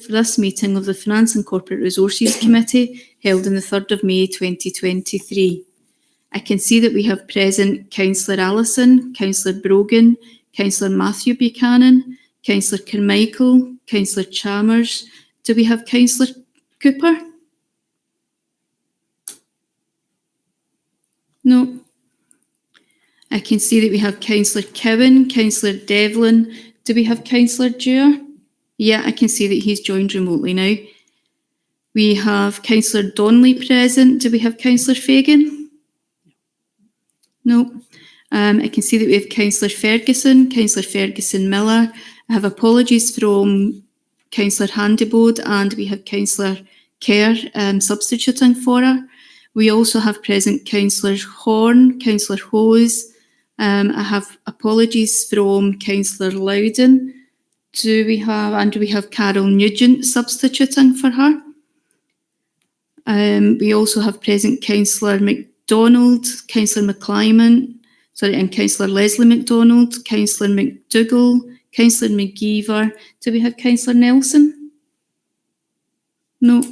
for this meeting of the Finance and Corporate Resources Committee held on the 3rd of May 2023. I can see that we have present Councillor Allison, Councillor Brogan, Councillor Matthew Buchanan, Councillor Carmichael, Councillor Chalmers. Do we have Councillor Cooper? No. I can see that we have Councillor Cowan, Councillor Devlin. Do we have Councillor Dewar? Yeah, I can see that he's joined remotely now. We have Councillor Donnelly present. Do we have Councillor Fagan? No. I can see that we have Councillor Ferguson Miller. I have apologies from Councillor Handybode, and we have Councillor Kerr substituting for her. We also have present Councillors Horn, Councillor Hose. I have apologies from Councillor Loudon. Do we have Carol Nugent substituting for her? We also have present Councillor MacDonald, Councillor McClyman, and Councillor Leslie MacDonald, Councillor McDougall, Councillor McGeever. Do we have Councillor Nelson? No.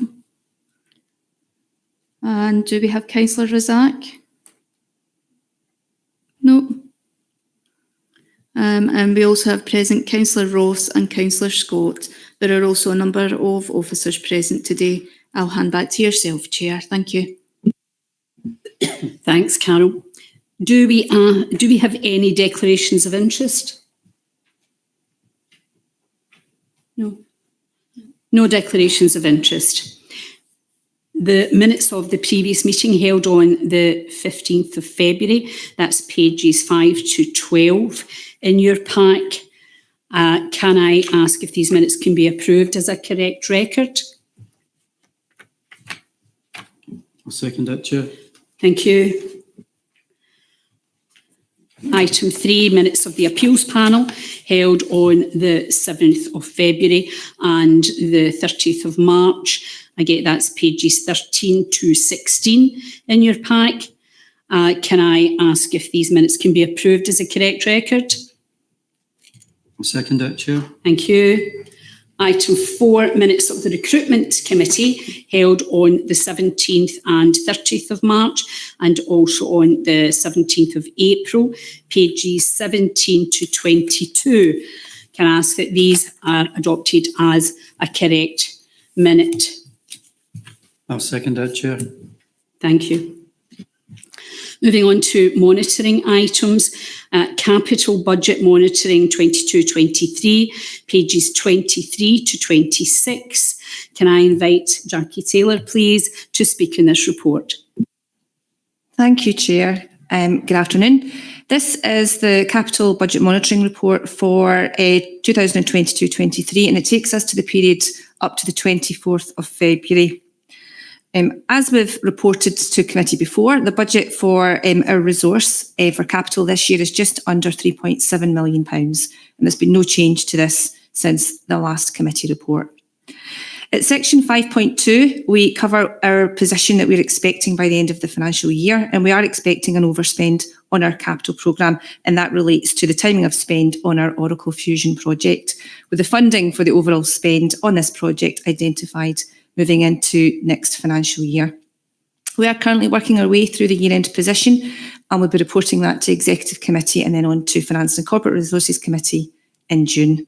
And do we have Councillor Razak? No. And we also have present Councillor Ross and Councillor Scott. There are also a number of officers present today. I'll hand back to yourself, Chair. Thank you. Thanks, Carol. Do we have any declarations of interest? No. No declarations of interest. The minutes of the previous meeting held on the 15th of February, that's pages 5 to 12 in your pack. Can I ask if these minutes can be approved as a correct record? I'll second that, Chair. Thank you. Item 3, minutes of the appeals panel held on the 7th of February and the 30th of March. I get that's pages 13 to 16 in your pack. Can I ask if these minutes can be approved as a correct record? I'll second that, Chair. Thank you. Item 4, minutes of the Recruitment Committee held on the 17th and 30th of March and also on the 17th of April, pages 17 to 22. Can I ask that these are adopted as a correct minute? I'll second that, Chair. Thank you. Moving on to monitoring items, capital budget monitoring 22-23, pages 23 to 26. Can I invite Jackie Taylor, please, to speak in this report? Thank you, Chair. Good afternoon. This is the capital budget monitoring report for 2022-23, and it takes us to the period up to the 24th of February. As we've reported to committee before, the budget for our resource for capital this year is just under £3.7 million, and there's been no change to this since the last committee report. At section 5.2, we cover our position that we're expecting by the end of the financial year, and we are expecting an overspend on our capital programme, and that relates to the timing of spend on our Oracle Fusion project, with the funding for the overall spend on this project identified moving into next financial year. We are currently working our way through the year-end position, and we'll be reporting that to Executive Committee and then on to Finance and Corporate Resources Committee in June.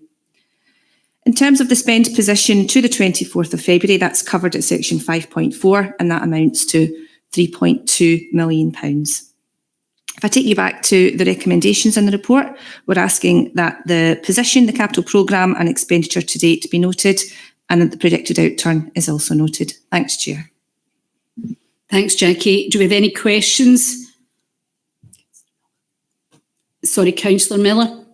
In terms of the spend position to the 24th of February, that's covered at section 5.4, and that amounts to £3.2 million. If I take you back to the recommendations in the report, we're asking that the position, the capital programme and expenditure to date be noted, and that the predicted outturn is also noted. Thanks, Chair. Thanks, Jackie. Do we have any questions? Sorry, Councillor Miller.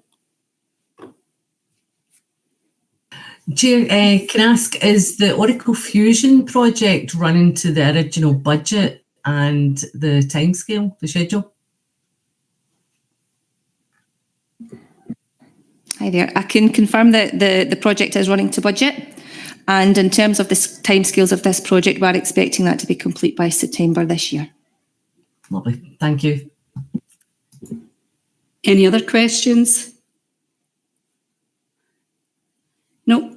Chair, can I ask, is the Oracle Fusion project running to the original budget and the timescale, the schedule? Hi there. I can confirm that the project is running to budget. And in terms of the timescales of this project, we're expecting that to be complete by September this year. Lovely. Thank you. Any other questions? No.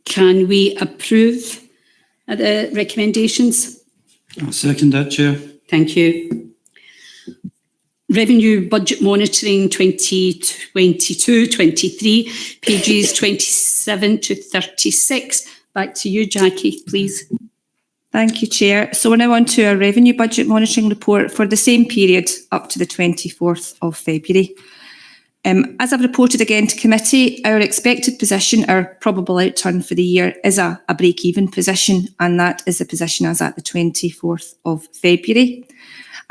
Can we approve the recommendations? I'll second that, Chair. Thank you. Revenue Budget Monitoring 2022-23, pages 27 to 36. Back to you, Jackie, please. Thank you, Chair. So we're now on to our revenue budget monitoring report for the same period up to the 24th of February. As I've reported again to committee, our expected position, our probable outturn for the year is a break-even position, and that is the position as at the 24th of February.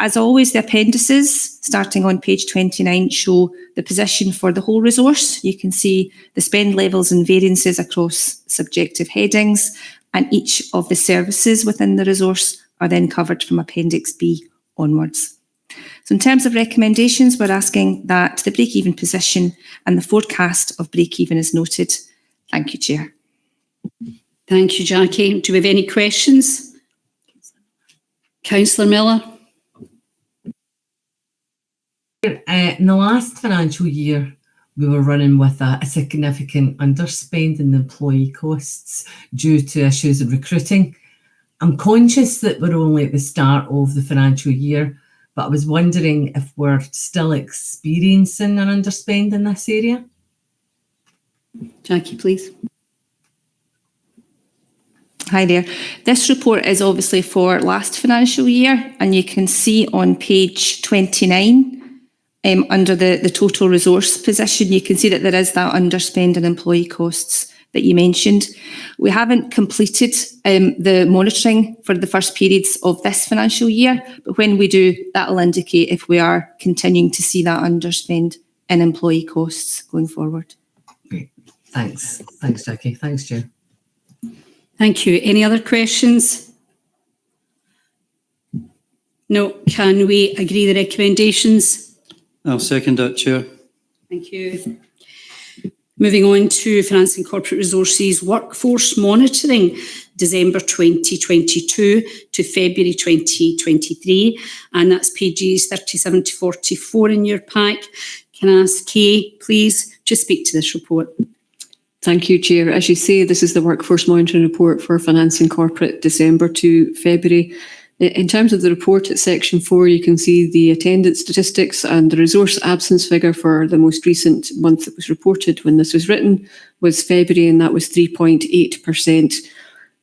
As always, the appendices, starting on page 29, show the position for the whole resource. You can see the spend levels and variances across subjective headings, and each of the services within the resource are then covered from Appendix B onwards. So in terms of recommendations, we're asking that the break-even position and the forecast of break-even is noted. Thank you, Chair. Thank you, Jackie. Do we have any questions? Councillor Miller? In the last financial year, we were running with a significant underspend in employee costs due to issues of recruiting. I'm conscious that we're only at the start of the financial year, but I was wondering if we're still experiencing an underspend in this area. Jackie, please. Hi there. This report is obviously for last financial year, and you can see on page 29, under the total resource position, you can see that there is that underspend in employee costs that you mentioned. We haven't completed the monitoring for the first periods of this financial year, but when we do, that will indicate if we are continuing to see that underspend in employee costs going forward. Great. Thanks. Thanks, Jackie. Thanks, Chair. Thank you. Any other questions? No. Can we agree the recommendations? I'll second that, Chair. Thank you. Moving on to Finance and Corporate Resources Workforce Monitoring, December 2022 to February 2023, and that's pages 37 to 44 in your pack. Can I ask Kay, please, to speak to this report? Thank you, Chair. As you say, this is the Workforce Monitoring Report for Finance and Corporate, December to February. In terms of the report at section 4, you can see the attendance statistics, and the resource absence figure for the most recent month that was reported when this was written was February, and that was 3.8%.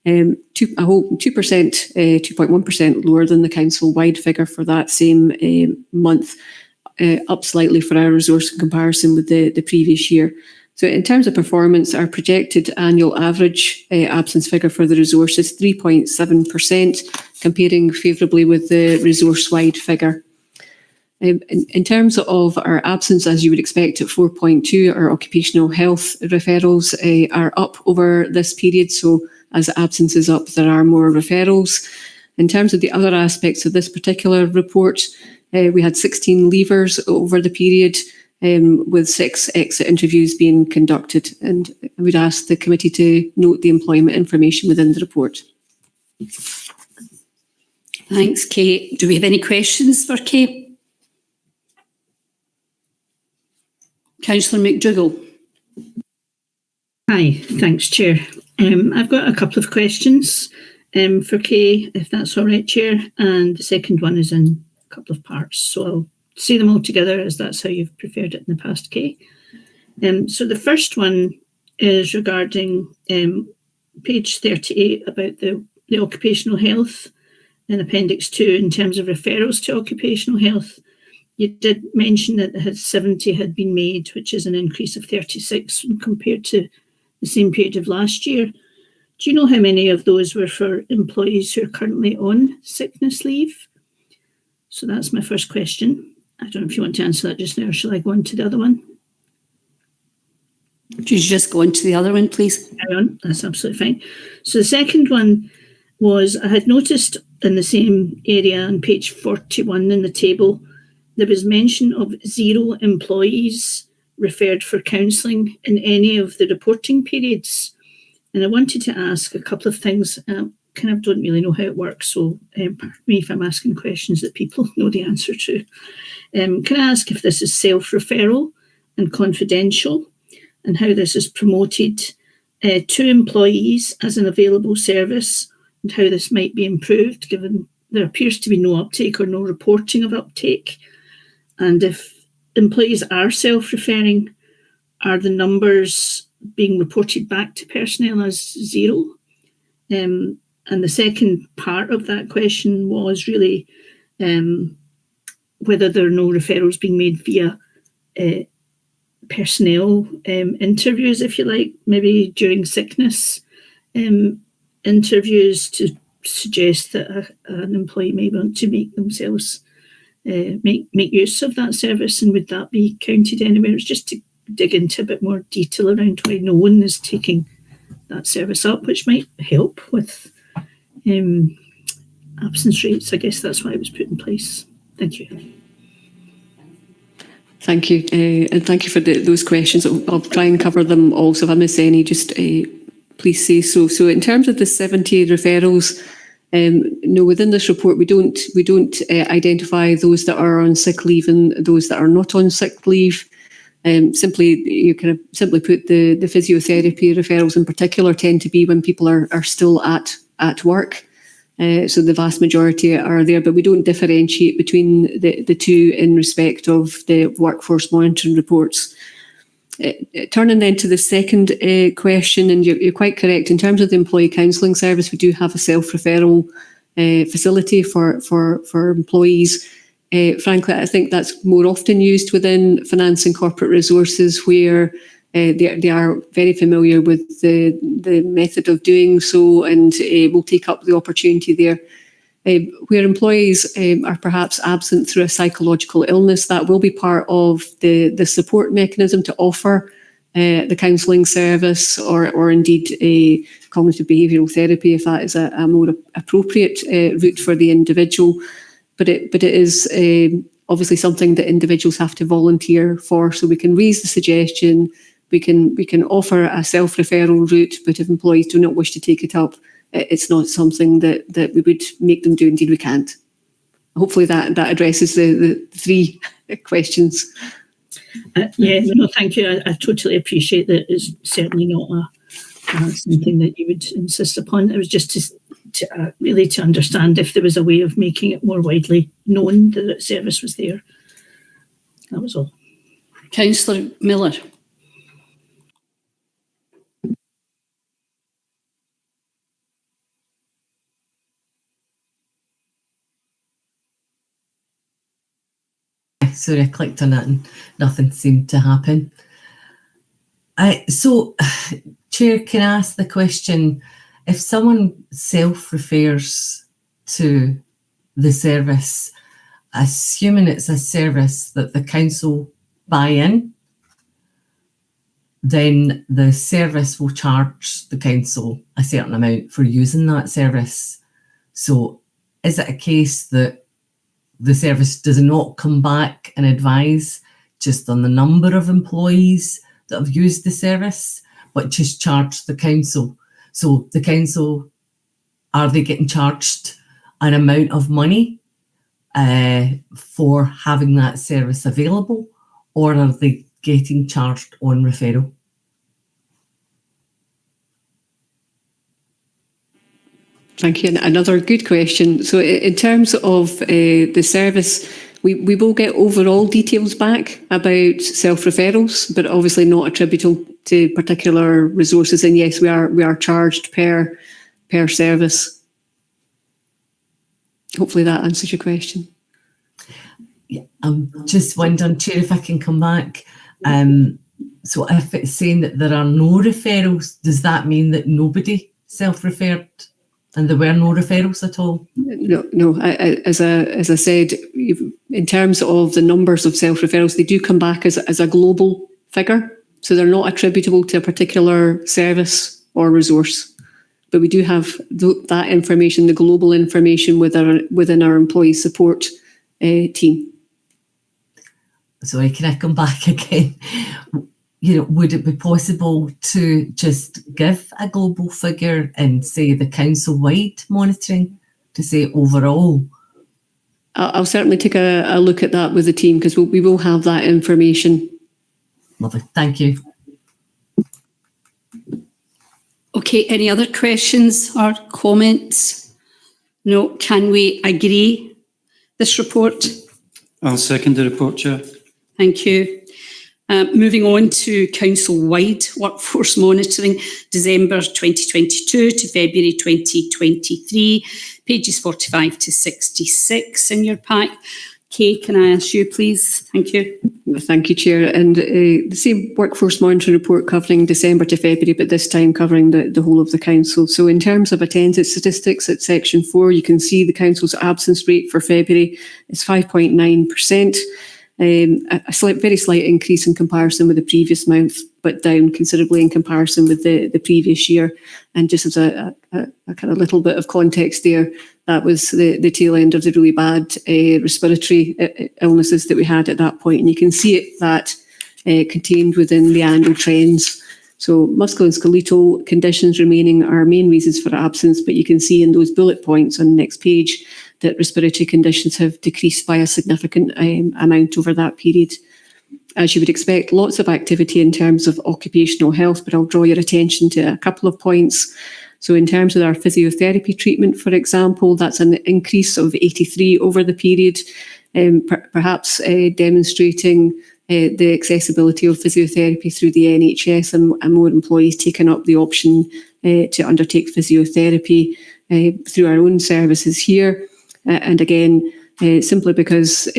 2.1% lower than the council-wide figure for that same month, up slightly for our resource in comparison with the previous year. So in terms of performance, our projected annual average absence figure for the resource is 3.7%, comparing favourably with the resource-wide figure. In terms of our absence, as you would expect at 4.2, our occupational health referrals are up over this period. So as absence is up, there are more referrals. In terms of the other aspects of this particular report, we had 16 leavers over the period, with 6 exit interviews being conducted. And I would ask the committee to note the employment information within the report. Thanks, Kate. Do we have any questions for Kate? Councillor McDougall. Hi, thanks, Chair. I've got a couple of questions for Kay, if that's all right, Chair. And the second one is in a couple of parts. So I'll see them all together as that's how you've preferred it in the past, Kay. So the first one is regarding page 38 about the occupational health in Appendix 2 in terms of referrals to occupational health. You did mention that 70 had been made, which is an increase of 36 compared to the same period of last year. Do you know how many of those were for employees who are currently on sickness leave? So that's my first question. I don't know if you want to answer that just now, or shall I go on to the other one? Could you just go on to the other one, please? Carry on, that's absolutely fine. So the second one was, I had noticed in the same area on page 41 in the table, there was mention of 0 employees referred for counselling in any of the reporting periods. And I wanted to ask a couple of things. Kind of don't really know how it works, so pardon me if I'm asking questions that people know the answer to. Can I ask if this is self-referral and confidential, and how this is promoted 2 employees as an available service and how this might be improved, given there appears to be no uptake or no reporting of uptake. And if employees are self-referring, are the numbers being reported back to personnel as 0? And the second part of that question was really whether there are no referrals being made via personnel interviews, if you like, maybe during sickness interviews, to suggest that an employee may want to make themselves make use of that service, and would that be counted anywhere? It's just to dig into a bit more detail around why no one is taking that service up, which might help with absence rates. I guess that's why it was put in place. Thank you. Thank you, and thank you for those questions. I'll try and cover them all. So if I miss any, just please say so. So in terms of the 70 referrals, no, within this report we don't identify those that are on sick leave and those that are not on sick leave. Simply put, the physiotherapy referrals in particular tend to be when people are still at work. So the vast majority are there, but we don't differentiate between the two in respect of the workforce monitoring reports. Turning then to the second question, and you're quite correct, in terms of the employee counselling service, we do have a self-referral facility for employees. Frankly, I think that's more often used within finance and corporate resources, where they are very familiar with the method of doing so, and will take up the opportunity there. Where employees are perhaps absent through a psychological illness, that will be part of the support mechanism to offer the counselling service, or indeed a cognitive behavioural therapy, if that is a more appropriate route for the individual. But it is obviously something that individuals have to volunteer for. So we can raise the suggestion, we can offer a self-referral route, but if employees do not wish to take it up, it's not something that we would make them do. Indeed, we can't. Hopefully that addresses the 3 questions. No, thank you. I totally appreciate that. It's certainly not something that you would insist upon. It was just to really to understand if there was a way of making it more widely known that the service was there. That was all. Councillor Miller. Sorry, I clicked on it and nothing seemed to happen. So, Chair, can I ask the question, if someone self-refers to the service, assuming it's a service that the council buy in, then the service will charge the council a certain amount for using that service. So is it a case that the service does not come back and advise just on the number of employees that have used the service, but just charge the council? So the council, are they getting charged an amount of money for having that service available, or are they getting charged on referral? Thank you. And another good question. So in terms of the service, we will get overall details back about self-referrals, but obviously not attributable to particular resources. And yes, we are charged per service. Hopefully that answers your question. Yeah, I'm just wondering, Chair, if I can come back. So if it's saying that there are no referrals, does that mean that nobody self-referred? And there were no referrals at all? No. As I said, in terms of the numbers of self-referrals, they do come back as a global figure. So they're not attributable to a particular service or resource. But we do have that information, the global information, within our employee support team. Sorry, can I come back again? Would it be possible to just give a global figure and say the council-wide monitoring, to say overall? I'll certainly take a look at that with the team, because we will have that information. Lovely, thank you. Okay, any other questions or comments? No, can we agree this report? I'll second the report, Chair. Thank you. Moving on to council-wide workforce monitoring, December 2022 to February 2023, pages 45 to 66 in your pack. Kay, can I ask you, please? Thank you. Thank you, Chair. And the same workforce monitoring report covering December to February, but this time covering the whole of the council. So in terms of attendance statistics at section 4, you can see the council's absence rate for February is 5.9%. Very slight increase in comparison with the previous month, but down considerably in comparison with the previous year. And just as a kind of little bit of context there, that was the tail end of the really bad respiratory illnesses that we had at that point. And you can see that contained within the annual trends. So musculoskeletal conditions remaining are main reasons for absence, but you can see in those bullet points on the next page that respiratory conditions have decreased by a significant amount over that period. As you would expect, lots of activity in terms of occupational health, but I'll draw your attention to a couple of points. So in terms of our physiotherapy treatment, for example, that's an increase of 83 over the period, perhaps demonstrating the accessibility of physiotherapy through the NHS and more employees taking up the option to undertake physiotherapy through our own services here. And again, simply because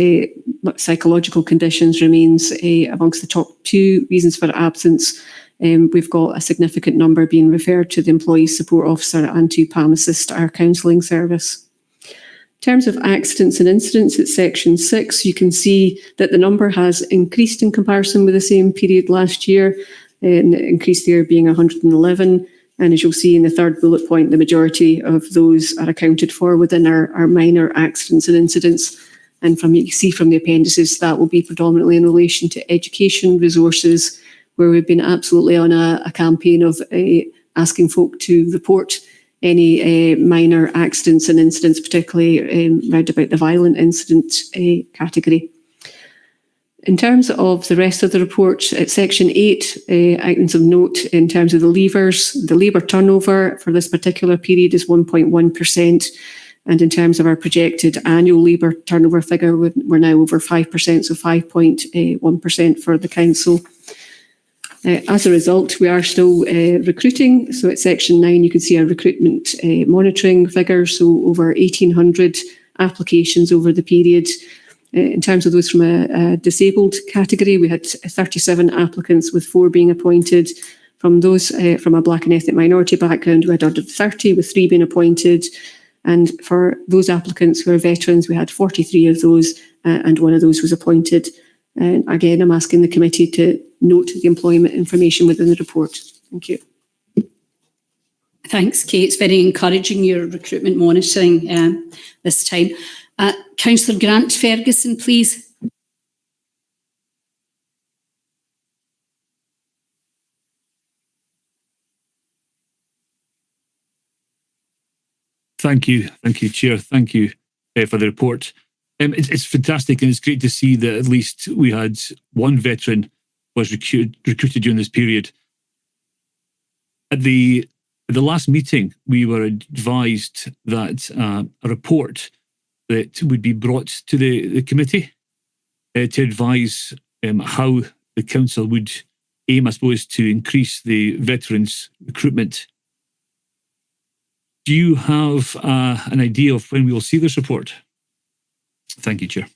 psychological conditions remains amongst the top 2 reasons for absence, we've got a significant number being referred to the Employee Support Officer and to PAM Assist, our counselling service. In terms of accidents and incidents at section 6, you can see that the number has increased in comparison with the same period last year, and the increase there being 111. And as you'll see in the third bullet point, the majority of those are accounted for within our minor accidents and incidents. And you can see from the appendices, that will be predominantly in relation to education resources, where we've been absolutely on a campaign of asking folk to report any minor accidents and incidents, particularly round about the violent incident category. In terms of the rest of the report, at section 8, items of note in terms of the leavers, the labour turnover for this particular period is 1.1%. And in terms of our projected annual labour turnover figure, we're now over 5%, so 5.1% for the council. As a result, we are still recruiting. So at section 9, you can see our recruitment monitoring figures, so over 1,800 applications over the period. In terms of those from a disabled category, we had 37 applicants, with 4 being appointed. From those from a Black and ethnic minority background, we had 130, with 3 being appointed. And for those applicants who are veterans, we had 43 of those, and 1 of those was appointed. And again, I'm asking the committee to note the employment information within the report. Thank you. Thanks, Kay. It's very encouraging, your recruitment monitoring this time. Councillor Grant Ferguson, please. Thank you, Chair. Thank you for the report. It's fantastic, and it's great to see that at least we had 1 veteran was recruited during this period. At the last meeting, we were advised that a report that would be brought to the committee to advise how the council would aim, I suppose, to increase the veterans' recruitment. Do you have an idea of when we will see this report? Thank you, Chair.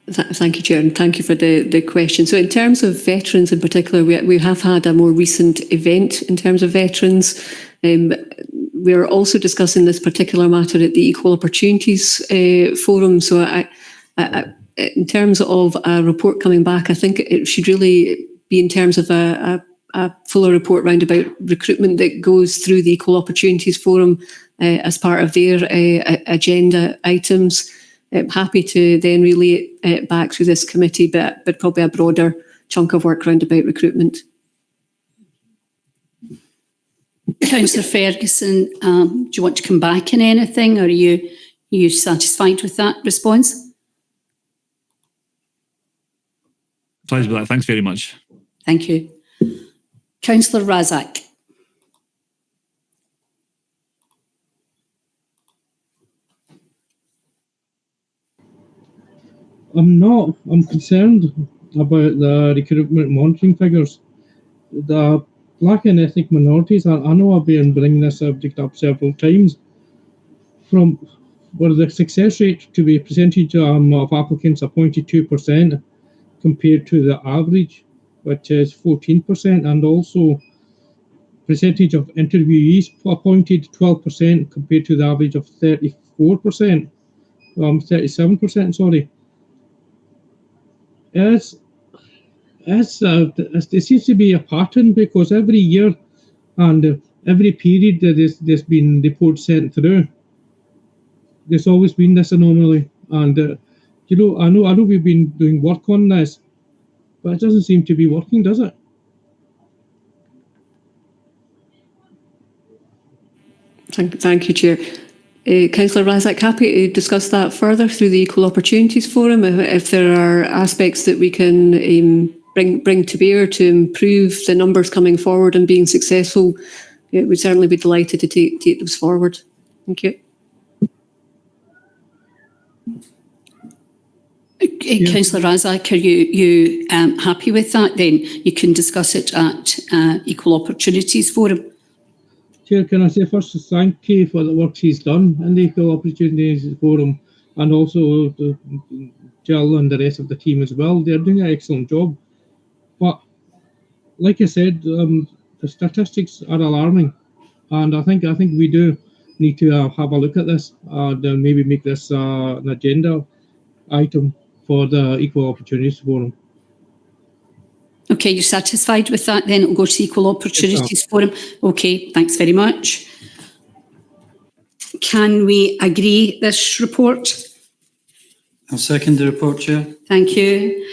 Thank you, Chair, and thank you for the question. So in terms of veterans in particular, we have had a more recent event in terms of veterans. We're also discussing this particular matter at the Equal Opportunities Forum. So in terms of a report coming back, I think it should really be in terms of a fuller report round about recruitment that goes through the Equal Opportunities Forum as part of their agenda items. I'm happy to then relay it back through this committee, but probably a broader chunk of work round about recruitment. Councillor Ferguson, do you want to come back on anything, or are you satisfied with that response? Thanks very much. Thank you. Councillor Razak. I'm concerned about the recruitment monitoring figures. The black and ethnic minorities, I know I've been bringing this subject up several times, from where the success rate to be percentage of applicants appointed 2% compared to the average, which is 14%, and also percentage of interviewees appointed 12% compared to the average of 34%, 37%, sorry. There seems to be a pattern, because every year and every period that there's been reports sent through, there's always been this anomaly. And I know we've been doing work on this, but it doesn't seem to be working, does it? Thank you, Chair. Councillor Razak, happy to discuss that further through the Equal Opportunities Forum. If there are aspects that we can bring to bear to improve the numbers coming forward and being successful, we'd certainly be delighted to take those forward. Thank you. Councillor Razak, are you happy with that then? You can discuss it at Equal Opportunities Forum. Chair, can I say first thank you for the work she's done in the Equal Opportunities Forum, and also Jill and the rest of the team as well. They're doing an excellent job. But like I said, the statistics are alarming, and I think we do need to have a look at this and maybe make this an agenda item for the Equal Opportunities Forum. Okay, you're satisfied with that? Then it'll go to Equal Opportunities Forum. Okay, thanks very much. Can we agree this report? I'll second the report, Chair. Thank you.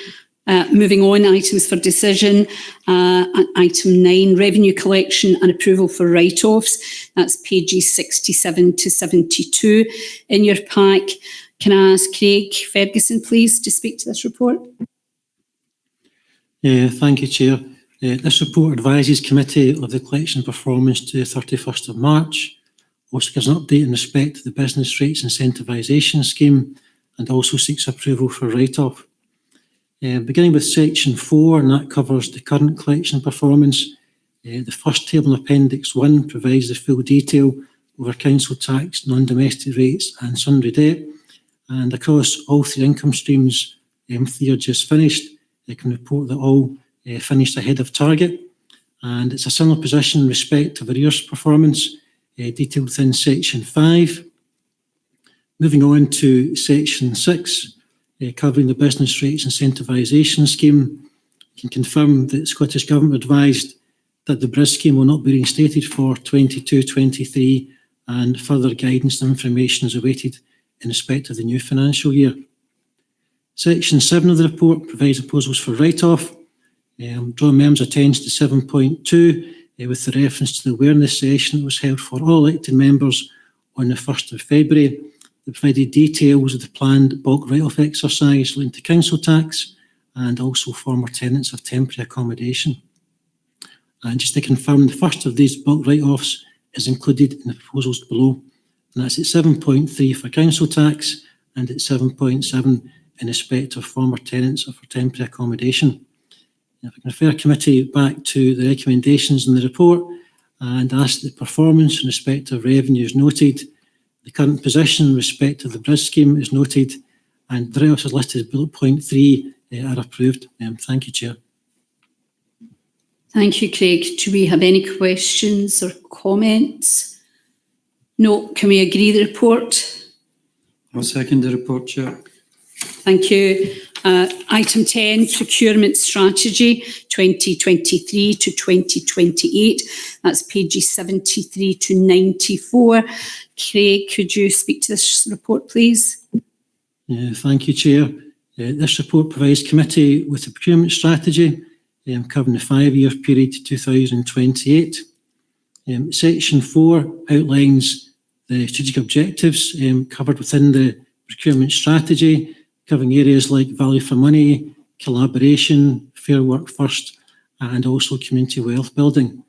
Moving on, items for decision. Item 9, revenue collection and approval for write-offs. That's pages 67 to 72 in your pack. Can I ask Craig Ferguson, please, to speak to this report? Thank you, Chair. This report advises Committee of the collection performance to the 31st of March, also gives an update in respect to the business rates incentivisation scheme, and also seeks approval for write-off. Beginning with section 4, and that covers the current collection performance. The first table in Appendix 1 provides the full detail over council tax, non-domestic rates and sundry debt. And across all three income streams, 3 are just finished. They can report that all finished ahead of target. And it's a similar position in respect of arrears performance, detailed within section 5. Moving on to section 6, covering the business rates incentivisation scheme. I can confirm that Scottish Government advised that the BRIS scheme will not be reinstated for 22-23, and further guidance and information is awaited in respect of the new financial year. Section 7 of the report provides proposals for write-off. Draw members' attention to 7.2 with the reference to the awareness session that was held for all elected members on the 1st of February. They provided details of the planned bulk write-off exercise linked to council tax and also former tenants of temporary accommodation. And just to confirm, the first of these bulk write-offs is included in the proposals below, and that's at 7.3 for council tax and at 7.7 in respect of former tenants of temporary accommodation. If I can refer committee back to the recommendations in the report and ask that performance in respect of revenue is noted, the current position in respect of the BRIS scheme is noted, and the write-offs as listed as bullet point 3 are approved. Thank you, Chair. Thank you, Craig. Do we have any questions or comments? No. Can we agree the report? I'll second the report, Chair. Thank you. Item 10, procurement strategy 2023 to 2028. That's pages 73 to 94. Craig, could you speak to this report, please? Thank you, Chair. This report provides committee with a procurement strategy covering the 5-year period to 2028. Section 4 outlines the strategic objectives covered within the procurement strategy, covering areas like value for money, collaboration, fair work first, and also community wealth building.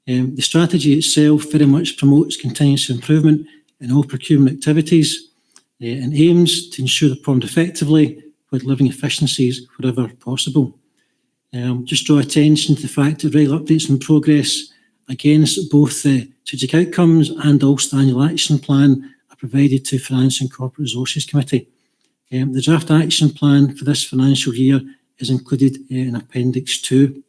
The strategy itself very much promotes continuous improvement in all procurement activities and aims to ensure they're performed effectively with delivering efficiencies wherever possible. Just draw attention to the fact that regular updates on progress against both the strategic outcomes and also the annual action plan are provided to Finance and Corporate Resources Committee. The draft action plan for this financial year is included in Appendix 2.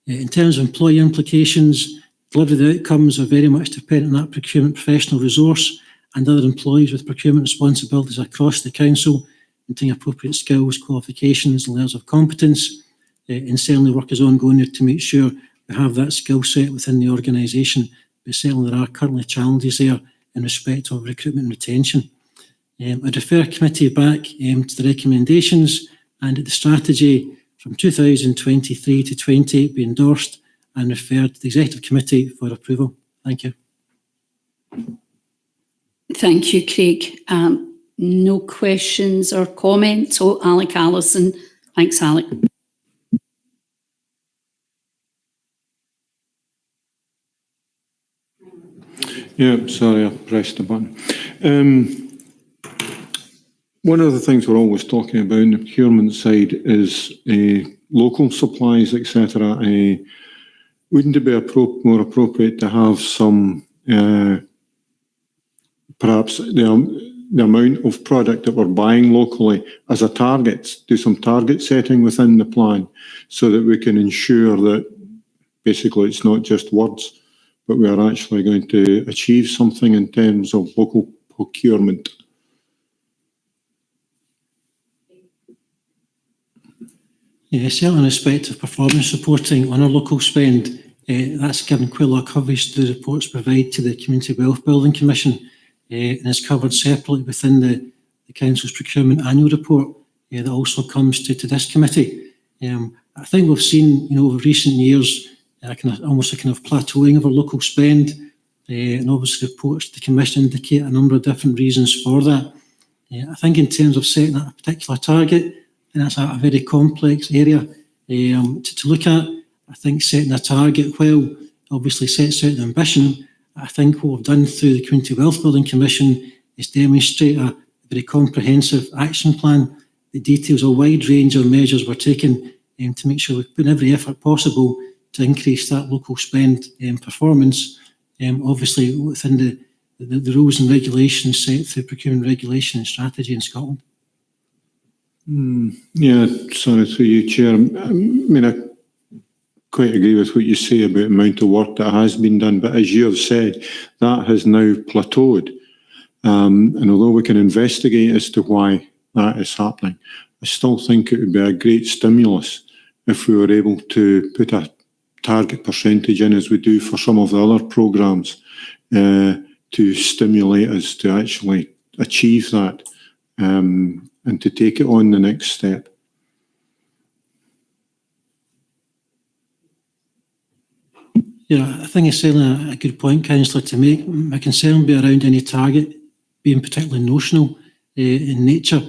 In terms of employee implications, delivery of the outcomes are very much dependent on that procurement professional resource and other employees with procurement responsibilities across the council, maintaining appropriate skills, qualifications and levels of competence. And certainly work is ongoing to make sure we have that skill set within the organisation, but certainly there are currently challenges there in respect of recruitment and retention. I'd refer committee back to the recommendations and the strategy from 2023 to 28 be endorsed and referred to the Executive Committee for approval. Thank you. Thank you, Craig. No questions or comments. Oh, Alec Allison. Thanks, Alec. Yeah, sorry, I pressed the button. One of the things we're always talking about on the procurement side is local supplies, etc. Wouldn't it be more appropriate to have some, perhaps the amount of product that we're buying locally as a target, do some target setting within the plan so that we can ensure that basically it's not just words, but we are actually going to achieve something in terms of local procurement. Yeah, certainly in respect of performance reporting on our local spend, that's given quite a lot of coverage to the reports provided to the Community Wealth Building Commission, and is covered separately within the Council's procurement annual report that also comes to this committee. I think we've seen, over recent years, almost a kind of plateauing of our local spend, and obviously reports to the Commission indicate a number of different reasons for that. I think in terms of setting a particular target, and that's a very complex area to look at. I think setting a target, while obviously sets out the ambition, I think what we've done through the Community Wealth Building Commission is demonstrate a very comprehensive action plan that details a wide range of measures we're taking to make sure we put in every effort possible to increase that local spend performance, obviously within the rules and regulations set through procurement regulation and strategy in Scotland. Yeah, sorry through you, Chair. I mean, I quite agree with what you say about the amount of work that has been done, but as you have said, that has now plateaued. And although we can investigate as to why that is happening, I still think it would be a great stimulus if we were able to put a target percentage in, as we do for some of the other programmes, to stimulate us to actually achieve that and to take it on the next step. Yeah, I think it's certainly a good point, Councillor, to make. My concern would be around any target being particularly notional in nature.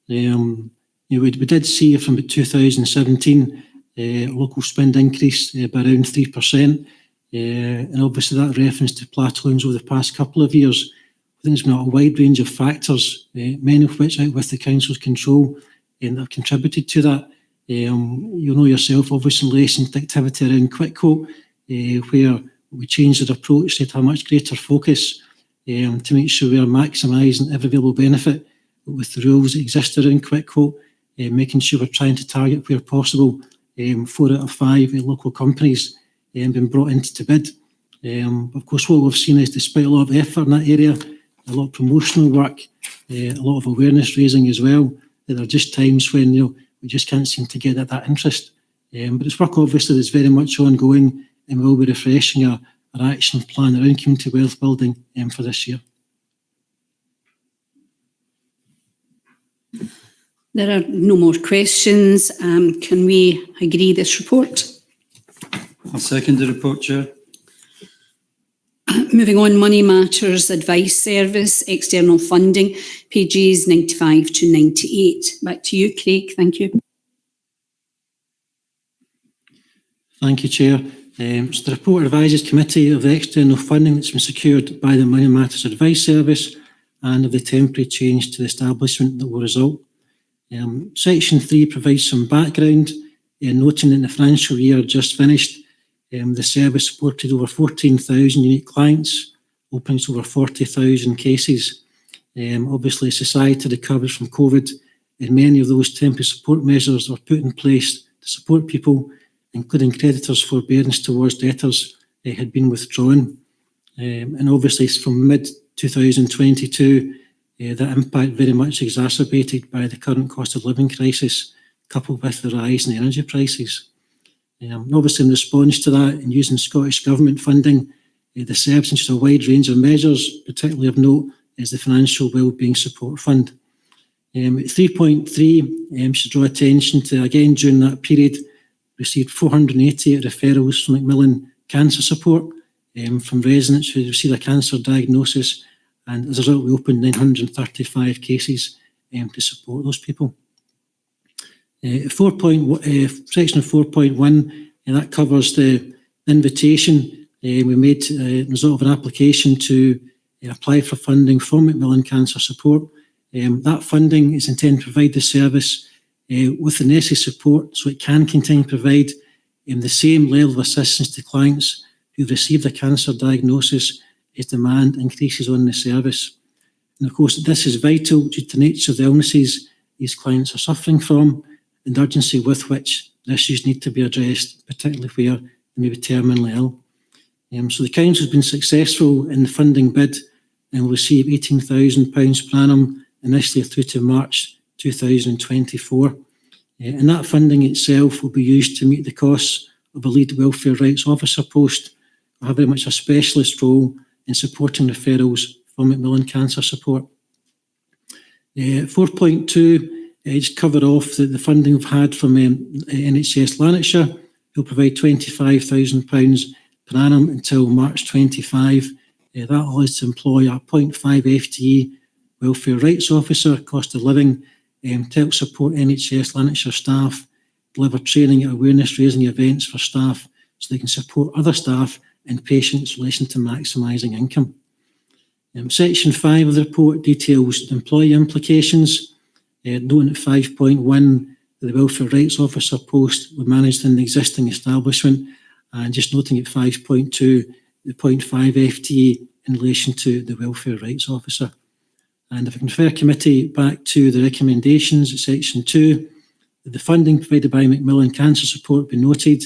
We did see from 2017 local spend increase by around 3%, and obviously that reference to plateauing over the past couple of years. I think there's been a wide range of factors, many of which out with the Council's control, that have contributed to that. You know yourself, obviously, in relation to activity around Quick Quote, where we changed our approach to have a much greater focus to make sure we are maximising every available benefit with the rules that exist around Quick Quote, making sure we're trying to target where possible 4 out of 5 local companies being brought into to bid. Of course, what we've seen is, despite a lot of effort in that area, a lot of promotional work, a lot of awareness raising as well, that there are just times when we just can't seem to get that interest. But it's work obviously that's very much ongoing, and we'll be refreshing our action plan around community wealth building for this year. There are no more questions. Can we agree this report? I'll second the report, Chair. Moving on, Money Matters Advice Service, external funding, pages 95 to 98. Back to you, Craig. Thank you. Thank you, Chair. So the report advises committee of the external funding that's been secured by the Money Matters Advice Service and of the temporary change to the establishment that will result. Section 3 provides some background, noting that in the financial year just finished, the service supported over 14,000 unique clients, opening to over 40,000 cases. Obviously, society recovered from COVID, and many of those temporary support measures were put in place to support people, including creditors' forbearance towards debtors, had been withdrawn. And obviously, from mid-2022, that impact very much exacerbated by the current cost of living crisis, coupled with the rise in energy prices. And obviously, in response to that, and using Scottish Government funding, the service introduced a wide range of measures, particularly of note is the Financial Wellbeing Support Fund. At 3.3, should draw attention to, again, during that period, received 488 referrals from Macmillan Cancer Support from residents who received a cancer diagnosis, and as a result we opened 935 cases to support those people. Section 4.1, that covers the invitation we made as a result of an application to apply for funding from Macmillan Cancer Support. That funding is intended to provide the service with the necessary support so it can continue to provide the same level of assistance to clients who've received a cancer diagnosis as demand increases on the service. And of course, this is vital due to the nature of the illnesses these clients are suffering from and the urgency with which the issues need to be addressed, particularly where they may be terminally ill. So the Council has been successful in the funding bid and will receive £18,000 per annum initially through to March 2024. And that funding itself will be used to meet the costs of a lead welfare rights officer post, will have very much a specialist role in supporting referrals from Macmillan Cancer Support. 4.2, just covered off the funding we've had from NHS Lanarkshire, who'll provide £25,000 per annum until March 25. That allows to employ a 0.5 FTE welfare rights officer, cost of living, to help support NHS Lanarkshire staff, deliver training and awareness raising events for staff so they can support other staff and patients in relation to maximising income. Section 5 of the report details the employee implications, noting at 5.1 the welfare rights officer post were managed in the existing establishment, and just noting at 5.2 the 0.5 FTE in relation to the welfare rights officer. And if I can refer committee back to the recommendations at section 2, the funding provided by Macmillan Cancer Support be noted.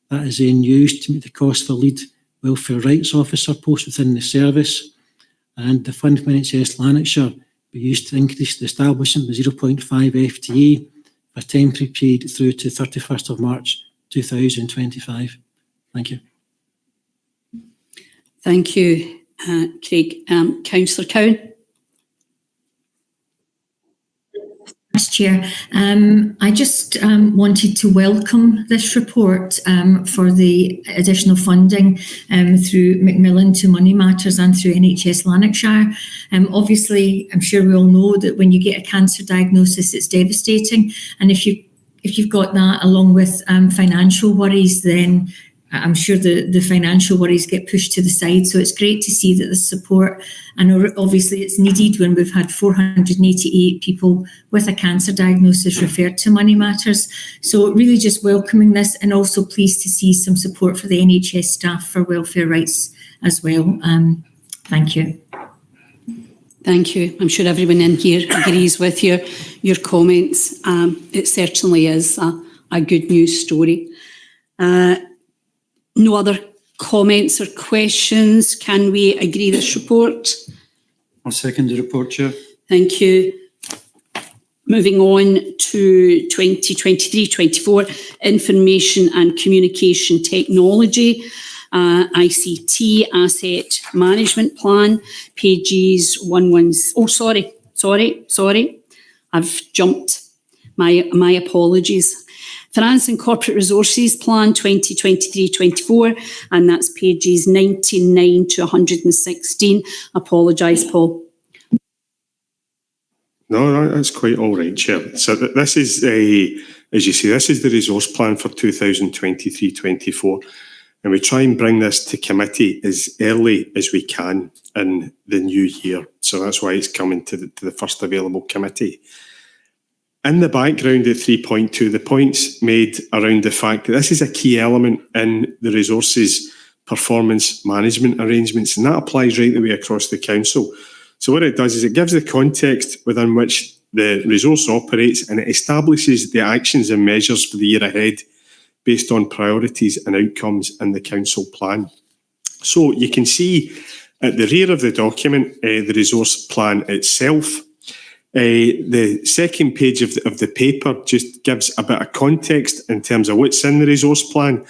That is then used to meet the cost for lead welfare rights officer post within the service. And the fund from NHS Lanarkshire be used to increase the establishment by 0.5 FTE for a temporary period through to 31st of March 2025. Thank you. Thank you, Craig. Councillor Cowan. Thanks, Chair. I just wanted to welcome this report for the additional funding through Macmillan to Money Matters and through NHS Lanarkshire. Obviously, I'm sure we all know that when you get a cancer diagnosis, it's devastating. And if you've got that along with financial worries, then I'm sure the financial worries get pushed to the side. So it's great to see that the support, and obviously it's needed when we've had 488 people with a cancer diagnosis referred to Money Matters. So really just welcoming this, and also pleased to see some support for the NHS staff for welfare rights as well. Thank you. Thank you. I'm sure everyone in here agrees with your comments. It certainly is a good news story. No other comments or questions. Can we agree this report? I'll second the report, Chair. Thank you. Moving on to 2023-24, Information and Communication Technology, ICT Asset Management Plan, pages 11. Oh, sorry. I've jumped. My apologies. Finance and Corporate Resources Plan 2023-24, and that's pages 99 to 116. Apologise, Paul. No, that's quite all right, Chair. So this is as you say, this is the resource plan for 2023-24, and we try and bring this to committee as early as we can in the new year. So that's why it's coming to the first available committee. In the background at 3.2, the points made around the fact that this is a key element in the resources performance management arrangements, and that applies right the way across the council. So what it does is it gives the context within which the resource operates, and it establishes the actions and measures for the year ahead based on priorities and outcomes in the council plan. So you can see at the rear of the document, the resource plan itself. The second page of the paper just gives a bit of context in terms of what's in the resource plan.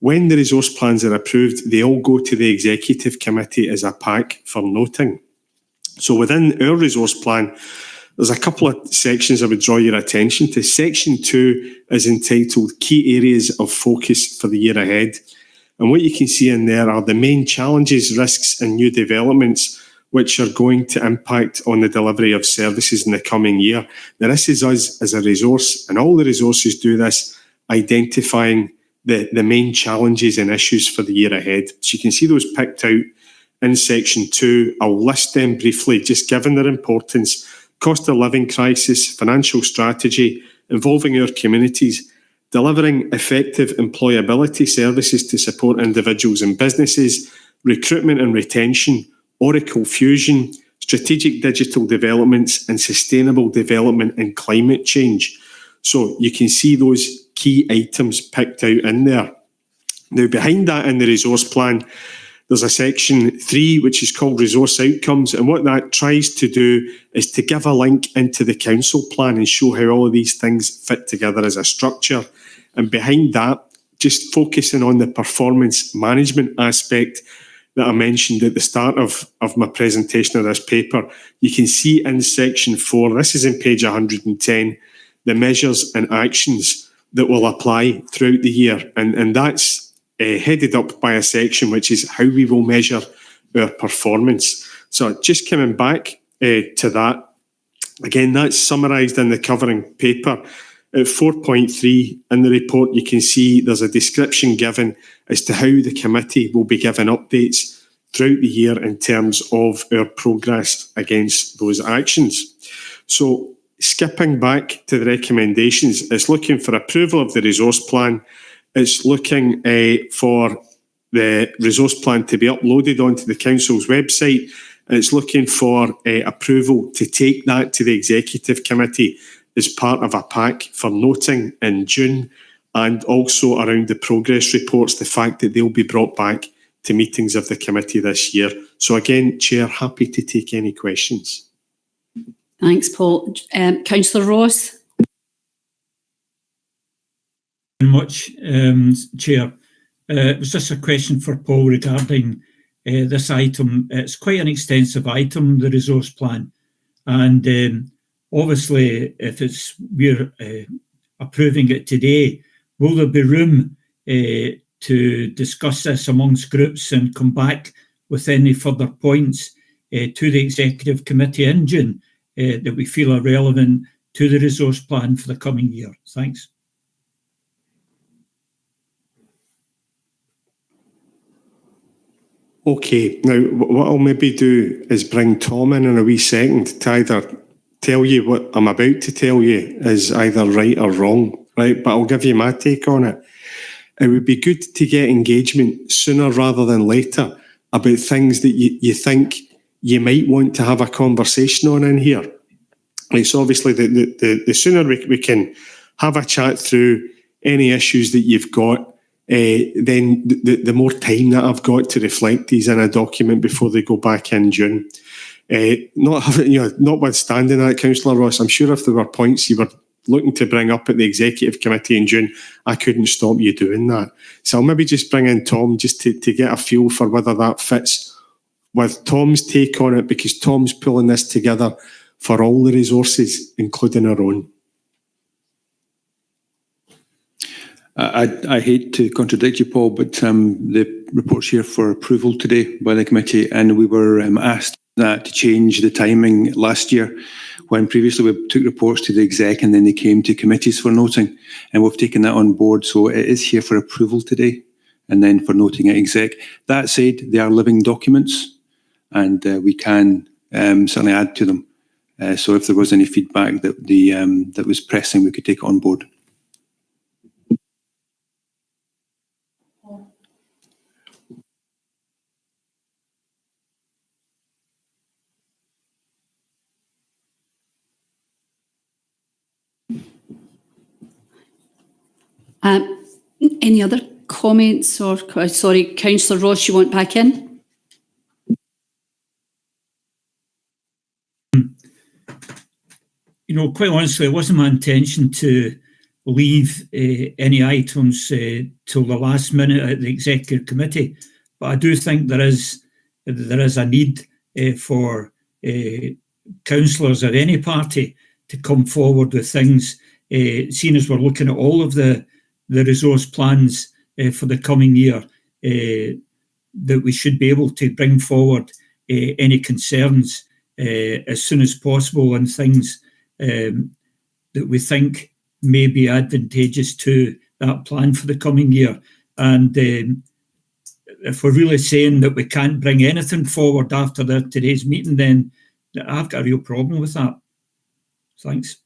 When the resource plans are approved, they all go to the executive committee as a pack for noting. So within our resource plan, there's a couple of sections I would draw your attention to. Section 2 is entitled Key Areas of Focus for the Year Ahead. And what you can see in there are the main challenges, risks and new developments which are going to impact on the delivery of services in the coming year. Now, this is us as a resource, and all the resources do this, identifying the main challenges and issues for the year ahead. So you can see those picked out in section 2. I'll list them briefly, just given their importance. Cost of living crisis, financial strategy, involving our communities, delivering effective employability services to support individuals and businesses, recruitment and retention, Oracle Fusion, strategic digital developments, and sustainable development and climate change. So you can see those key items picked out in there. Now, behind that in the resource plan, there's a section 3 which is called Resource Outcomes, and what that tries to do is to give a link into the council plan and show how all of these things fit together as a structure. And behind that, just focusing on the performance management aspect that I mentioned at the start of my presentation of this paper, you can see in section 4, this is in page 110, the measures and actions that will apply throughout the year. And that's headed up by a section which is how we will measure our performance. So just coming back to that, again, that's summarised in the covering paper. At 4.3 in the report, you can see there's a description given as to how the committee will be given updates throughout the year in terms of our progress against those actions. So skipping back to the recommendations, it's looking for approval of the resource plan. It's looking for the resource plan to be uploaded onto the council's website. And it's looking for approval to take that to the executive committee as part of a pack for noting in June, and also around the progress reports, the fact that they'll be brought back to meetings of the committee this year. So again, Chair, happy to take any questions. Thanks, Paul. Councillor Ross. Very much, Chair. It was just a question for Paul regarding this item. It's quite an extensive item, the resource plan, and obviously, if we're approving it today, will there be room to discuss this amongst groups and come back with any further points to the executive committee in June that we feel are relevant to the resource plan for the coming year? Thanks. Okay, now what I'll maybe do is bring Tom in a wee second to either tell you what I'm about to tell you is either right or wrong, right? But I'll give you my take on it. It would be good to get engagement sooner rather than later about things that you think you might want to have a conversation on in here. Right, so obviously the sooner we can have a chat through any issues that you've got, then the more time that I've got to reflect these in a document before they go back in June. Notwithstanding that, Councillor Ross, I'm sure if there were points you were looking to bring up at the executive committee in June, I couldn't stop you doing that. So I'll maybe just bring in Tom just to get a feel for whether that fits with Tom's take on it, because Tom's pulling this together for all the resources, including our own. I hate to contradict you, Paul, but the report's here for approval today by the committee, and we were asked that to change the timing last year, when previously we took reports to the exec and then they came to committees for noting, and we've taken that on board. So it is here for approval today and then for noting at exec. That said, they are living documents and we can certainly add to them. So if there was any feedback that that was pressing, we could take it on board. Any other comments or, sorry, Councillor Ross, you want back in? You know, quite honestly, it wasn't my intention to leave any items till the last minute at the executive committee, but I do think there is a need for councillors of any party to come forward with things, seeing as we're looking at all of the resource plans for the coming year, that we should be able to bring forward any concerns as soon as possible and things that we think may be advantageous to that plan for the coming year. And if we're really saying that we can't bring anything forward after today's meeting, then I've got a real problem with that. Thanks.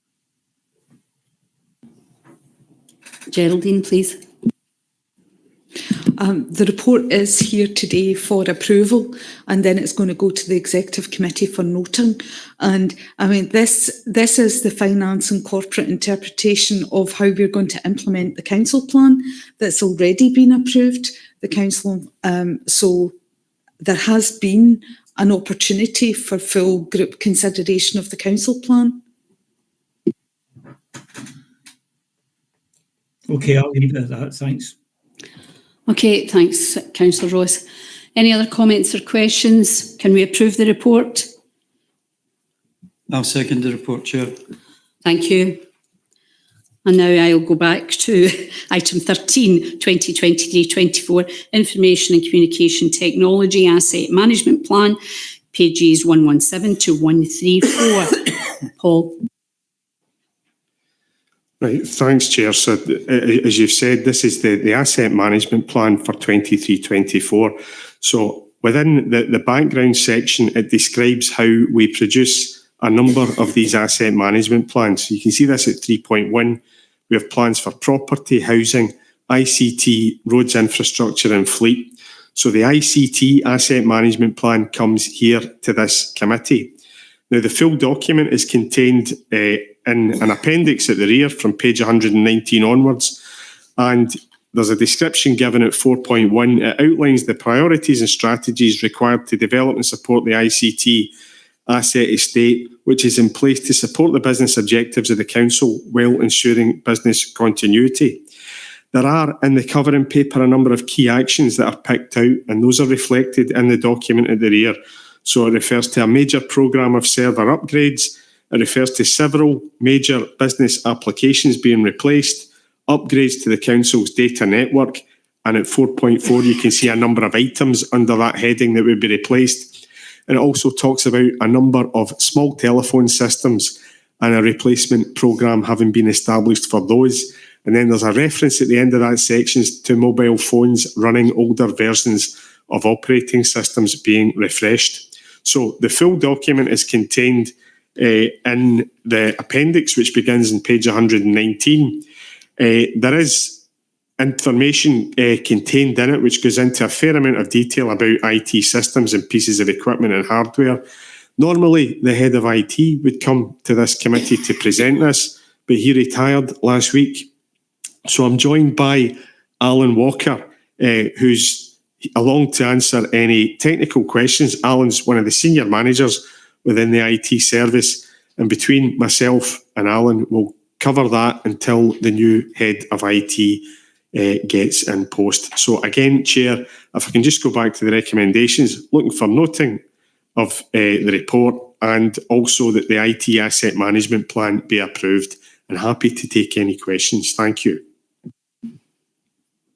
Geraldine, please. The report is here today for approval, and then it's going to go to the executive committee for noting. And I mean, this is the finance and corporate interpretation of how we're going to implement the council plan that's already been approved. The council, so there has been an opportunity for full group consideration of the council plan. Okay, I'll leave it at that. Thanks. Okay, thanks, Councillor Ross. Any other comments or questions? Can we approve the report? I'll second the report, Chair. Thank you. And now I'll go back to item 13, 2023-24, Information and Communication Technology Asset Management Plan, pages 117 to 134. Paul. Right, thanks, Chair. So, as you've said, this is the asset management plan for 23-24. So, within the background section, it describes how we produce a number of these asset management plans. So you can see this at 3.1. We have plans for property, housing, ICT, roads infrastructure and fleet. So the ICT asset management plan comes here to this committee. Now, the full document is contained in an appendix at the rear from page 119 onwards, and there's a description given at 4.1. It outlines the priorities and strategies required to develop and support the ICT asset estate, which is in place to support the business objectives of the council while ensuring business continuity. There are, in the covering paper, a number of key actions that are picked out, and those are reflected in the document at the rear. So it refers to a major programme of server upgrades. It refers to several major business applications being replaced, upgrades to the council's data network, and at 4.4 you can see a number of items under that heading that would be replaced. And it also talks about a number of small telephone systems and a replacement programme having been established for those. And then there's a reference at the end of that section to mobile phones running older versions of operating systems being refreshed. So the full document is contained in the appendix, which begins on page 119. There is information contained in it which goes into a fair amount of detail about IT systems and pieces of equipment and hardware. Normally, the head of IT would come to this committee to present this, but he retired last week. So I'm joined by Alan Walker, who's along to answer any technical questions. Alan's one of the senior managers within the IT service, and between myself and Alan, we'll cover that until the new head of IT gets in post. So again, Chair, if I can just go back to the recommendations, looking for noting of the report and also that the IT asset management plan be approved, and happy to take any questions. Thank you.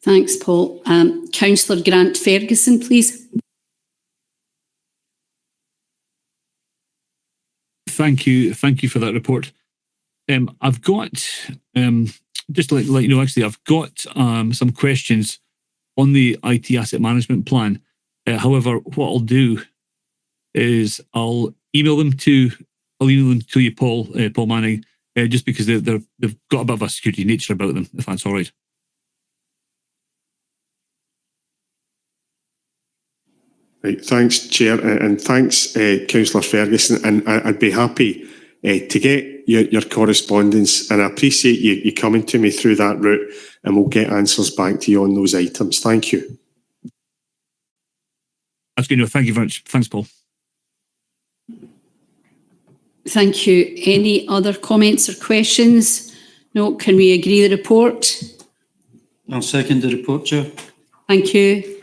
Thanks, Paul. Councillor Grant Ferguson, please. Thank you for that report. I've got just to let you know, actually, I've got some questions on the IT asset management plan. However, what I'll do is I'll email them to you, Paul Manning, just because they've got a bit of a security nature about them, if that's all right. Right, thanks, Chair, and thanks, Councillor Ferguson. And I'd be happy to get your correspondence, and I appreciate you coming to me through that route, and we'll get answers back to you on those items. Thank you. That's good. No, thank you very much. Thanks, Paul. Thank you. Any other comments or questions? No. Can we agree the report? I'll second the report, Chair. Thank you.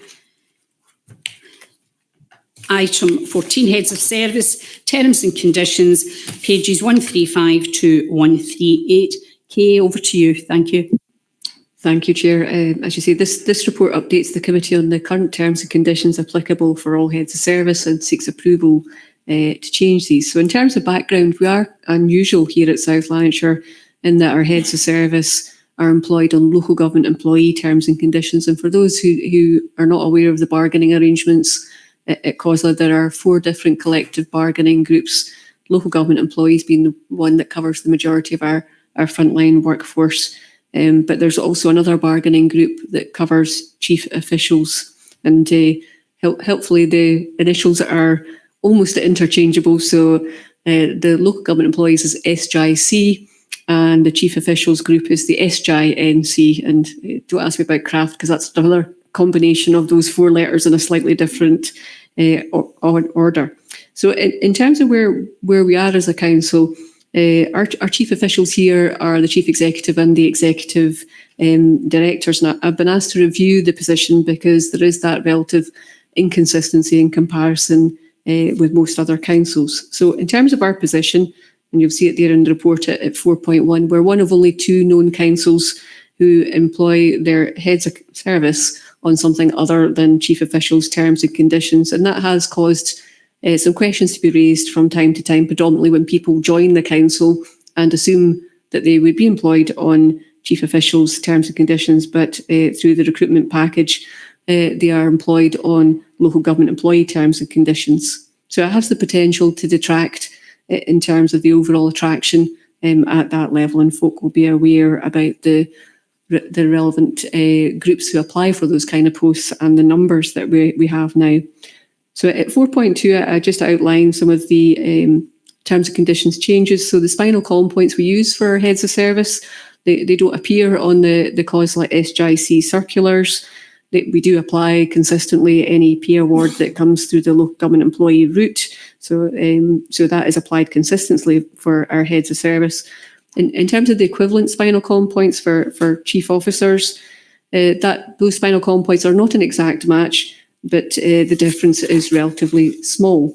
Item 14, Heads of Service, Terms and Conditions, pages 135 to 138. Kay, over to you. Thank you. Thank you, Chair. As you say, this report updates the committee on the current terms and conditions applicable for all heads of service and seeks approval to change these. So in terms of background, we are unusual here at South Lanarkshire in that our heads of service are employed on local government employee terms and conditions. And for those who are not aware of the bargaining arrangements at COSLA, there are 4 different collective bargaining groups, local government employees being the one that covers the majority of our frontline workforce. But there's also another bargaining group that covers chief officials, and helpfully the initials are almost interchangeable. So the local government employees is SJC, and the chief officials group is the SJNC. And don't ask me about craft, because that's another combination of those 4 letters in a slightly different order. So in terms of where we are as a council, our chief officials here are the chief executive and the executive directors. And I've been asked to review the position because there is that relative inconsistency in comparison with most other councils. So in terms of our position, and you'll see it there in the report at 4.1, we're one of only 2 known councils who employ their heads of service on something other than chief officials' terms and conditions. And that has caused some questions to be raised from time to time, predominantly when people join the council and assume that they would be employed on chief officials' terms and conditions, but through the recruitment package, they are employed on local government employee terms and conditions. So it has the potential to detract in terms of the overall attraction at that level, and folk will be aware about the relevant groups who apply for those kind of posts and the numbers that we have now. So at 4.2, I just outlined some of the terms and conditions changes. So the spinal column points we use for heads of service, they don't appear on the COSLA SJC circulars. We do apply consistently any P award that comes through the local government employee route. So that is applied consistently for our heads of service. In terms of the equivalent spinal column points for chief officers, those spinal column points are not an exact match, but the difference is relatively small.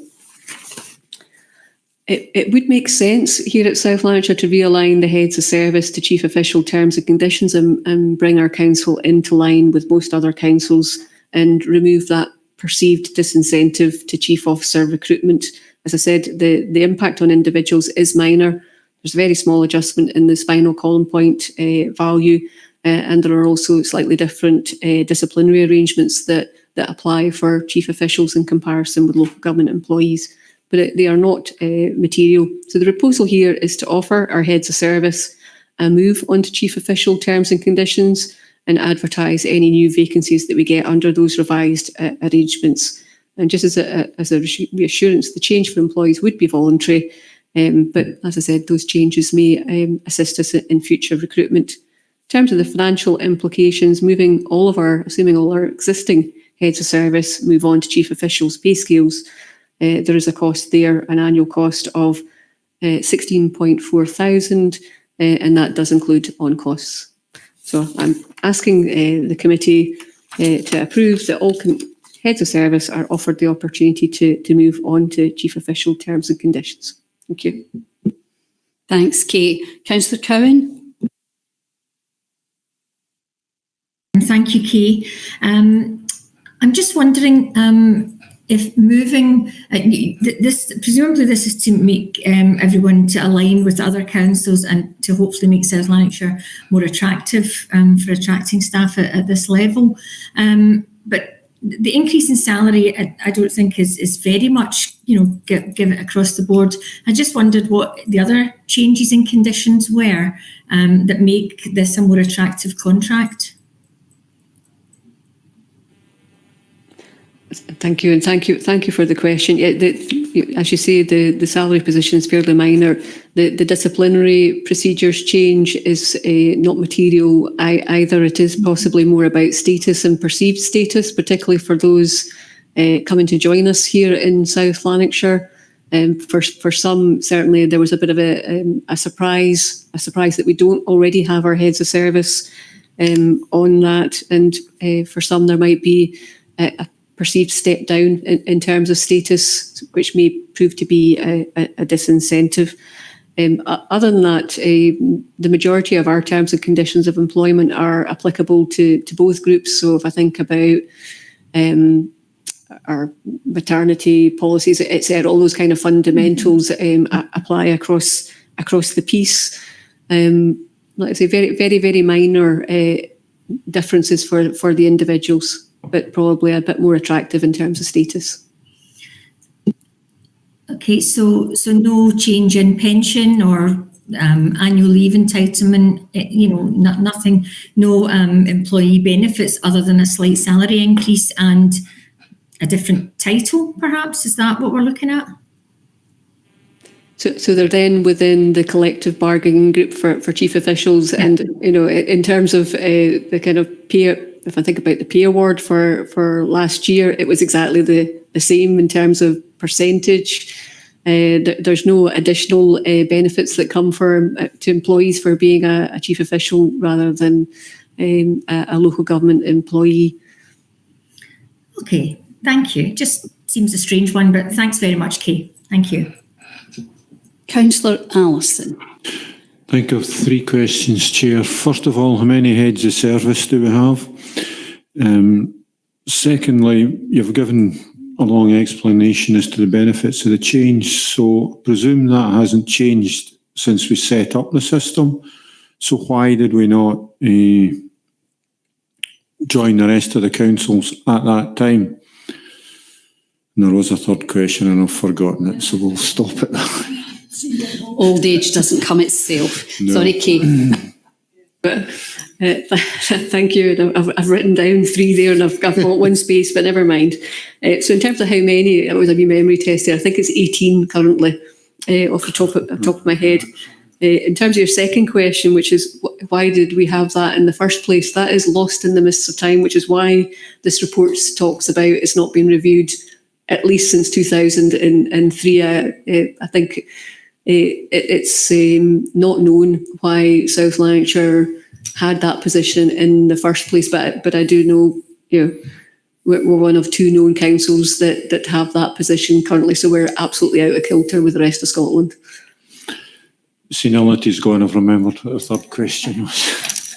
It would make sense here at South Lanarkshire to realign the heads of service to chief official terms and conditions and bring our council into line with most other councils and remove that perceived disincentive to chief officer recruitment. As I said, the impact on individuals is minor. There's a very small adjustment in the spinal column point value, and there are also slightly different disciplinary arrangements that apply for chief officials in comparison with local government employees, but they are not material. So the proposal here is to offer our heads of service a move onto chief official terms and conditions and advertise any new vacancies that we get under those revised arrangements. And just as a reassurance, the change for employees would be voluntary, but as I said, those changes may assist us in future recruitment. In terms of the financial implications, assuming all our existing heads of service move on to chief officials' pay scales, there is a cost there, an annual cost of 16.4 thousand, and that does include on costs. So I'm asking the committee to approve that all heads of service are offered the opportunity to move on to chief official terms and conditions. Thank you. Thanks, Kay. Councillor Cowan. Thank you, Kay. I'm just wondering if moving this, presumably this is to make everyone to align with other councils and to hopefully make South Lanarkshire more attractive for attracting staff at this level. But the increase in salary, I don't think is very much, give it across the board. I just wondered what the other changes in conditions were that make this a more attractive contract. Thank you, and thank you for the question. Yeah, as you say, the salary position is fairly minor. The disciplinary procedures change is not material either. It is possibly more about status and perceived status, particularly for those coming to join us here in South Lanarkshire. For some, certainly there was a bit of a surprise that we don't already have our heads of service on that, and for some there might be a perceived step down in terms of status, which may prove to be a disincentive. Other than that, the majority of our terms and conditions of employment are applicable to both groups. So if I think about our maternity policies, etc., all those kind of fundamentals apply across the piece. Like I say, very, very, very minor differences for the individuals, but probably a bit more attractive in terms of status. Okay, so no change in pension or annual leave entitlement, nothing, no employee benefits other than a slight salary increase and a different title, perhaps? Is that what we're looking at? So they're then within the collective bargaining group for chief officials, yeah. And in terms of the kind of pay. If I think about the pay award for last year, it was exactly the same in terms of percentage. There's no additional benefits that come to employees for being a chief official rather than a local government employee. Okay, thank you. Just seems a strange one, but thanks very much, Kay. Thank you. Councillor Allison. I think of three questions, Chair. First of all, how many heads of service do we have? Secondly, you've given a long explanation as to the benefits of the change, so presume that hasn't changed since we set up the system. So why did we not join the rest of the councils at that time? And there was a third question and I've forgotten it, so we'll stop at that. Old age doesn't come itself. No. Sorry, Kay. Thank you. I've written down three there and I've got one space, but never mind. So in terms of how many, it was a wee memory test there. I think it's 18 currently off the top of my head. In terms of your second question, which is why did we have that in the first place, that is lost in the mists of time, which is why this report talks about it's not been reviewed at least since 2003. I think it's not known why South Lanarkshire had that position in the first place, but I do know, we're one of two known councils that have that position currently, so we're absolutely out of kilter with the rest of Scotland. Senility's gone, I've remembered what the third question was.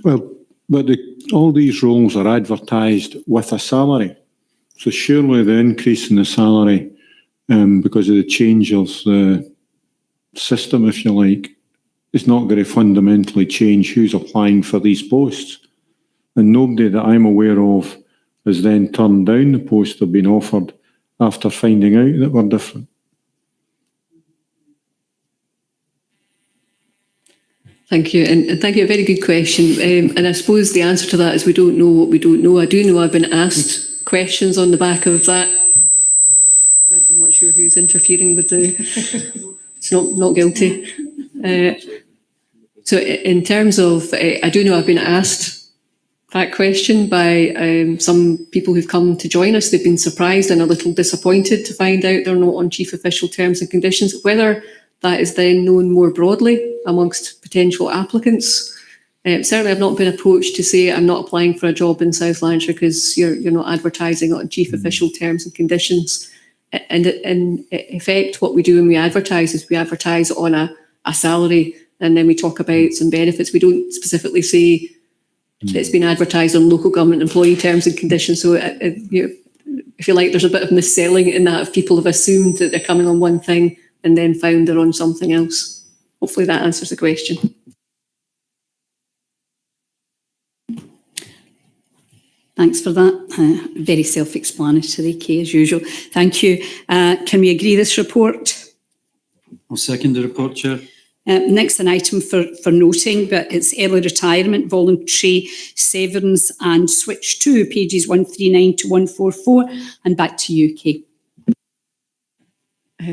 Well, but all these roles are advertised with a salary, so surely the increase in the salary because of the change of the system, if you like, is not going to fundamentally change who's applying for these posts. And nobody that I'm aware of has then turned down the post they've been offered after finding out that we're different. Thank you, and thank you. A very good question. And I suppose the answer to that is we don't know what we don't know. I do know I've been asked questions on the back of that. I'm not sure who's interfering with the. It's not guilty. So in terms of, I do know I've been asked that question by some people who've come to join us. They've been surprised and a little disappointed to find out they're not on chief official terms and conditions. Whether that is then known more broadly amongst potential applicants. Certainly I've not been approached to say I'm not applying for a job in South Lanarkshire because you're not advertising on chief official terms and conditions. And in effect, what we do when we advertise is we advertise on a salary and then we talk about some benefits. We don't specifically say it's been advertised on local government employee terms and conditions. So if you like, there's a bit of mis-selling in that, if people have assumed that they're coming on one thing and then found they're on something else. Hopefully that answers the question. Thanks for that. Very self-explanatory, Kay, as usual. Thank you. Can we agree this report? I'll second the report, Chair. Next, an item for noting, but it's early retirement, voluntary severance and switch to pages 139 to 144. And back to you, Kay.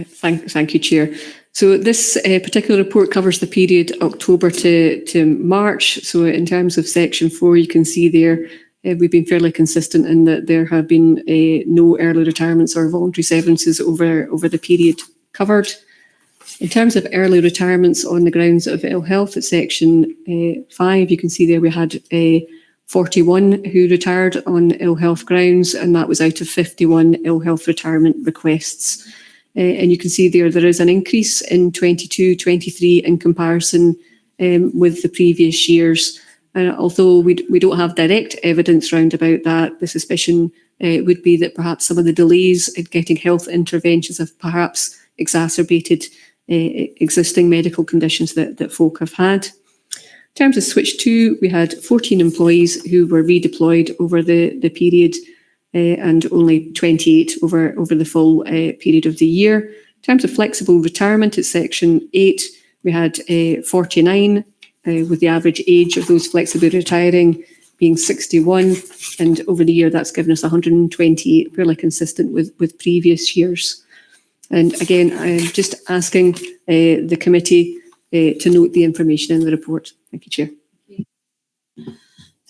Thank you, Chair. So this particular report covers the period October to March. So in terms of section 4, you can see there we've been fairly consistent in that there have been no early retirements or voluntary severances over the period covered. In terms of early retirements on the grounds of ill health, at section 5, you can see there we had 41 who retired on ill health grounds, and that was out of 51 ill health retirement requests. And you can see there is an increase in 22-23 in comparison with the previous years. Although we don't have direct evidence round about that, the suspicion would be that perhaps some of the delays in getting health interventions have perhaps exacerbated existing medical conditions that folk have had. In terms of switch 2, we had 14 employees who were redeployed over the period and only 28 over the full period of the year. In terms of flexible retirement, at section 8, we had 49 with the average age of those flexibly retiring being 61, and over the year that's given us 128, fairly consistent with previous years. And again, I'm just asking the committee to note the information in the report. Thank you, Chair.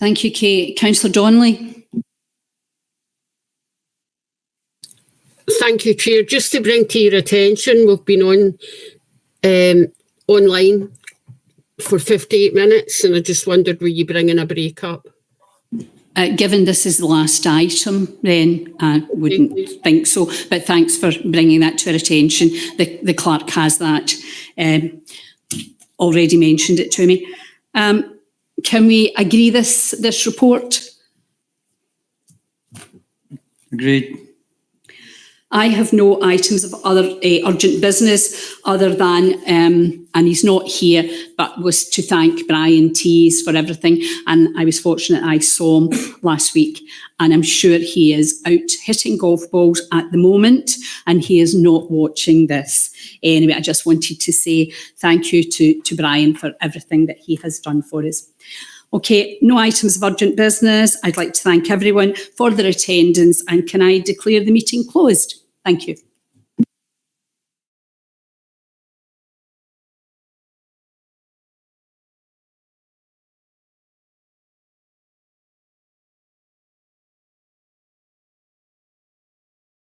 Thank you, Kay. Councillor Donnelly. Thank you, Chair. Just to bring to your attention, we've been on online for 58 minutes, and I just wondered, were you bringing a break up? Given this is the last item, then I wouldn't think so. But thanks for bringing that to our attention. The clerk has that already mentioned it to me. Can we agree this report? Agreed. I have no items of other urgent business other than, and he's not here, but was to thank Brian Tees for everything. And I was fortunate I saw him last week, and I'm sure he is out hitting golf balls at the moment, and he is not watching this. Anyway, I just wanted to say thank you to Brian for everything that he has done for us. Okay, no items of urgent business. I'd like to thank everyone for their attendance, and can I declare the meeting closed? Thank you.